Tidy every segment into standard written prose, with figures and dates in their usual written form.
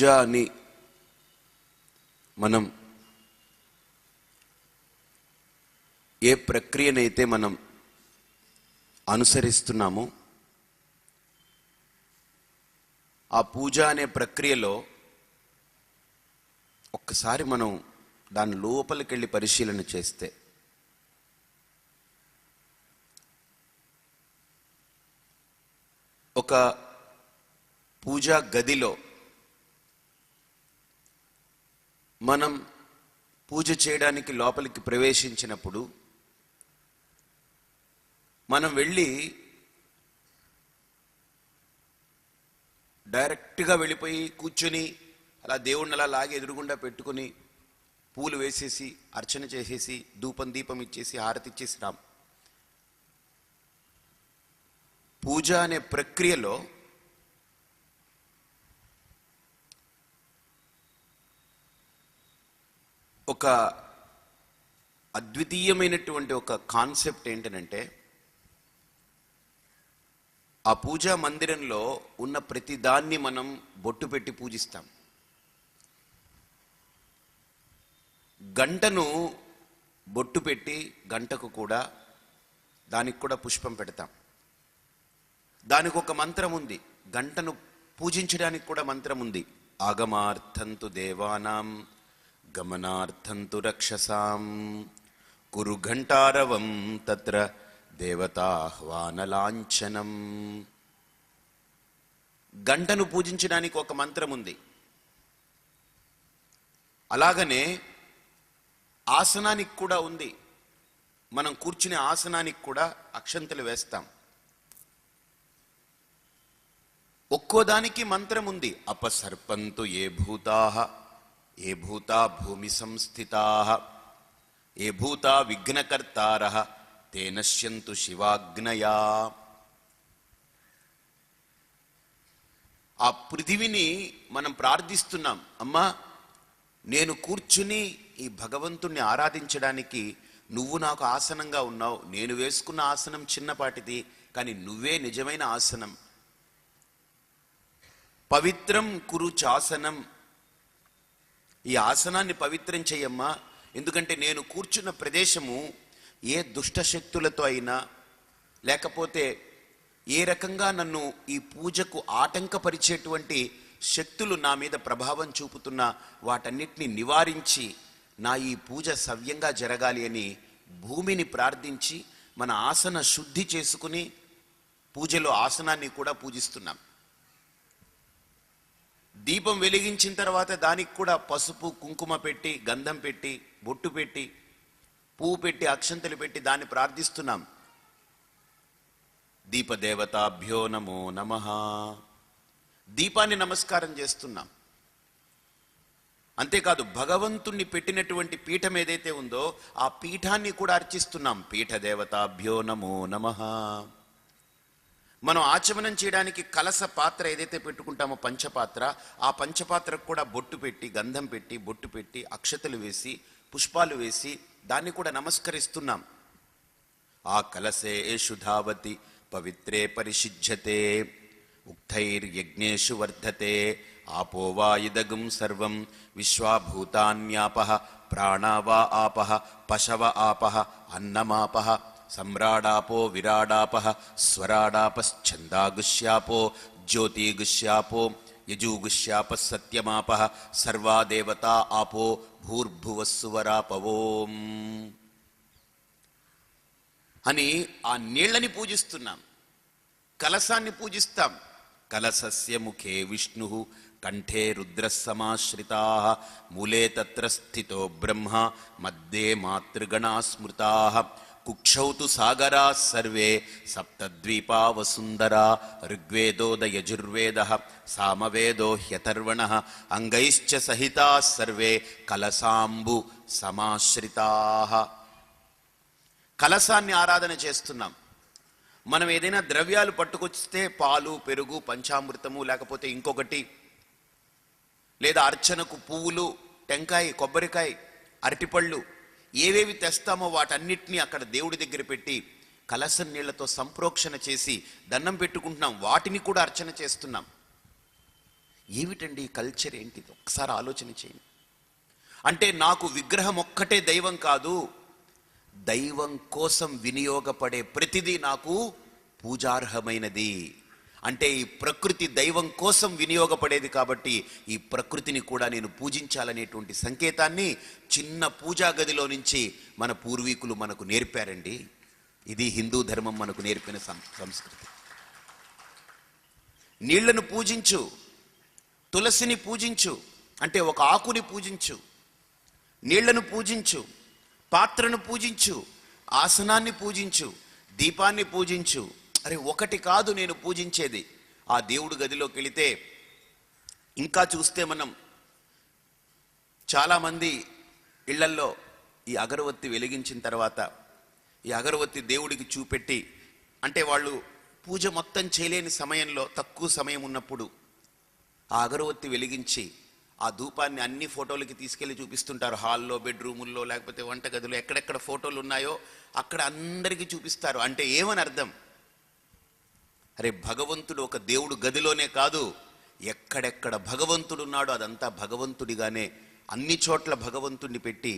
పూజ అని మనం ఏ ప్రక్రియనైతే మనం అనుసరిస్తున్నామో ఆ పూజ అనే ప్రక్రియలో ఒక్కసారి మనం దాని లోపలికి వెళ్ళి పరిశీలన చేస్తే ఒక పూజా గదిలో మనం పూజ చేయడానికి లోపలికి ప్రవేశించినప్పుడు మనం వెళ్ళి డైరెక్ట్గా వెళ్ళిపోయి కూర్చొని అలా దేవుణ్ణి అలా లాగి ఎదురుగుండా పెట్టుకుని పూలు వేసేసి అర్చన చేసేసి దీపం ఇచ్చేసి హారతి ఇచ్చేసి రాం. పూజ అనే ప్రక్రియలో ఒక అద్వితీయమైనటువంటి ఒక కాన్సెప్ట్ ఏంటనంటే, ఆ పూజా మందిరంలో ఉన్న ప్రతి దాన్ని మనం బొట్టు పెట్టి పూజిస్తాం. గంటను బొట్టు పెట్టి గంటకు కూడా దానికి కూడా పుష్పం పెడతాం. దానికి ఒక మంత్రం ఉంది. గంటను పూజించడానికి కూడా మంత్రం ఉంది. ఆగమార్థంతు దేవానాం గమనార్థంతు రక్షసాం కురు ఘంటారవం తత్ర దేవతాహ్వానలాంఛనం. గంటను పూజించడానికి ఒక మంత్రం ఉంది. అలాగనే ఆసనానికి కూడా ఉంది. మనం కూర్చునే ఆసనానికి కూడా అక్షంతలు వేస్తాం. ఒక్కోదానికి మంత్రం ఉంది. అపసర్పంతు ఏ భూతా భూమి సంస్థితాః ఏ భూతా విఘ్నకర్తారః తే నశ్యంతు శివాగ్నయా. ఆ పృథివిని మనం ప్రార్థిస్తున్నాం. అమ్మా, నేను కూర్చుని ఈ భగవంతుణ్ణి ఆరాధించడానికి నువ్వు నాకు ఆసనంగా ఉన్నావు. నేను వేసుకున్న ఆసనం చిన్నపాటిది, కానీ నువ్వే నిజమైన ఆసనం. పవిత్రం కురు చాసనం. ఈ ఆసనాన్ని పవిత్రం చెయ్యమ్మా. ఎందుకంటే నేను కూర్చున్న ప్రదేశము ఏ దుష్టశక్తులతో అయినా, లేకపోతే ఏ రకంగా నన్ను ఈ పూజకు ఆటంకపరిచేటువంటి శక్తులు నా మీద ప్రభావం చూపుతున్న వాటన్నిటిని నివారించి నా ఈ పూజ సవ్యంగా జరగాలి అని భూమిని ప్రార్థించి మన ఆసన శుద్ధి చేసుకుని పూజలో ఆసనాన్ని కూడా పూజిస్తున్నాం. దీపం వెలిగించిన తర్వాత దానికి కూడా పసుపు కుంకుమ పెట్టి, గంధం పెట్టి, బొట్టు పెట్టి, పువ్వు పెట్టి, అక్షంతలు పెట్టి దాన్ని ప్రార్థిస్తున్నాం. దీపదేవతాభ్యో నమో నమః. దీపాన్ని నమస్కారం చేస్తున్నాం. అంతేకాదు, భగవంతుణ్ణి పెట్టినటువంటి పీఠం ఏదైతే ఉందో ఆ పీఠాన్ని కూడా అర్చిస్తున్నాం. పీఠదేవతాభ్యో నమో నమః. మనం ఆచమనం చేయడానికి కలస పాత్ర ఏదైతే పెట్టుకుంటామో పంచపాత్ర, ఆ పంచపాత్రకు కూడా బొట్టు పెట్టి, గంధం పెట్టి, బొట్టు పెట్టి, అక్షతలు వేసి, పుష్పాలు వేసి దాన్ని కూడా నమస్కరిస్తున్నాం. ఆ కలసే శుధావతి పవిత్రే పరిశుజ్యతే ఉక్తైర్యజ్ఞేషు వర్ధతే ఆపో వా ఇదగం సర్వం విశ్వాభూతాన్యాపః ప్రాణావా ఆపః పశవ ఆపః అన్నమాపః సమ్రాడాపో విరాడాపః స్వరాడాపశ్చందాగుష్యాపో జ్యోతిగుష్యాపో యజుగుష్యాపః సత్యమాపః సర్వా దేవతా ఆపో భూర్భువస్సువరాపవోం అని ఆ నీళ్ళని పూజిస్తున్నాం. కలశాన్ని పూజిస్తాం. కలశస్య ముఖే విష్ణుః కంఠే రుద్రః సమాశ్రితాః మూలే తత్ర స్థితో బ్రహ్మ మధ్యే మాతృగణా స్మృతాః కుక్షౌ తు సాగరాः సర్వే సప్తద్వీపా వసుంధరా ఋగ్వేదో యజుర్వేదః సామవేదో హ్యథర్వణః అంగైశ్చ సహితాः సర్వే కలశాంబు సమాశ్రితాః. కలశాన్ని ఆరాధన చేస్తున్నాం. మనం ఏదైనా ద్రవ్యాలు పట్టుకొస్తే పాలు, పెరుగు, పంచామృతము, లేకపోతే ఇంకొకటి, లేదా అర్చనకు పువ్వులు, టెంకాయ, కొబ్బరికాయ, అరటిపళ్ళు ఏవేవి తెస్తామో వాటన్నిటినీ అక్కడ దేవుడి దగ్గర పెట్టి కలశం నీళ్లతో సంప్రోక్షణ చేసి దండం పెట్టుకుంటున్నాం. వాటిని కూడా అర్చన చేస్తున్నాం. ఏమిటండి ఈ కల్చర్ ఏంటిది? ఒకసారి ఆలోచన చేయండి. అంటే నాకు విగ్రహం ఒక్కటే దైవం కాదు, దైవం కోసం వినియోగపడే ప్రతిదీ నాకు పూజార్హమైనది. అంటే ఈ ప్రకృతి దైవం కోసం వినియోగపడేది కాబట్టి ఈ ప్రకృతిని కూడా నేను పూజించాలనేటువంటి సంకేతాన్ని చిన్న పూజా గదిలో నుంచి మన పూర్వీకులు మనకు నేర్పారండి. ఇది హిందూ ధర్మం మనకు నేర్పిన సంస్కృతి. నీళ్లను పూజించు, తులసిని పూజించు, అంటే ఒక ఆకుని పూజించు, నీళ్లను పూజించు, పాత్రను పూజించు, ఆసనాన్ని పూజించు, దీపాన్ని పూజించు. అరే ఒకటి కాదు నేను పూజించేది. ఆ దేవుడు గదిలోకి వెళితే ఇంకా చూస్తే మనం చాలామంది ఇళ్లల్లో ఈ అగరవత్తి వెలిగించిన తర్వాత ఈ అగరవత్తి దేవుడికి చూపెట్టి, అంటే వాళ్ళు పూజ మొత్తం చేయలేని సమయంలో, తక్కువ సమయం ఉన్నప్పుడు ఆ అగరవత్తి వెలిగించి ఆ ధూపాన్ని అన్ని ఫోటోలకి తీసుకెళ్ళి చూపిస్తుంటారు. హాల్లో, బెడ్రూముల్లో, లేకపోతే వంటగదిలో ఎక్కడెక్కడ ఫోటోలు ఉన్నాయో అక్కడ అందరికీ చూపిస్తారు. అంటే ఏమని అర్థం? అరే భగవంతుడు ఒక దేవుడు గదిలోనే కాదు, ఎక్కడెక్కడ భగవంతుడు ఉన్నాడో అదంతా భగవంతుడిగానే అన్ని చోట్ల భగవంతుడిని పెట్టి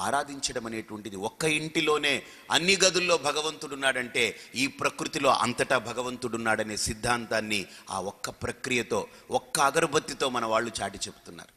ఆరాధించడం అనేటువంటిది. ఒక్క ఇంటిలోనే అన్ని గదుల్లో భగవంతుడున్నాడంటే ఈ ప్రకృతిలో అంతటా భగవంతుడున్నాడనే సిద్ధాంతాన్ని ఆ ఒక్క ప్రక్రియతో, ఒక్క అగరబత్తితో మన వాళ్ళు చాటి చెప్తున్నారు.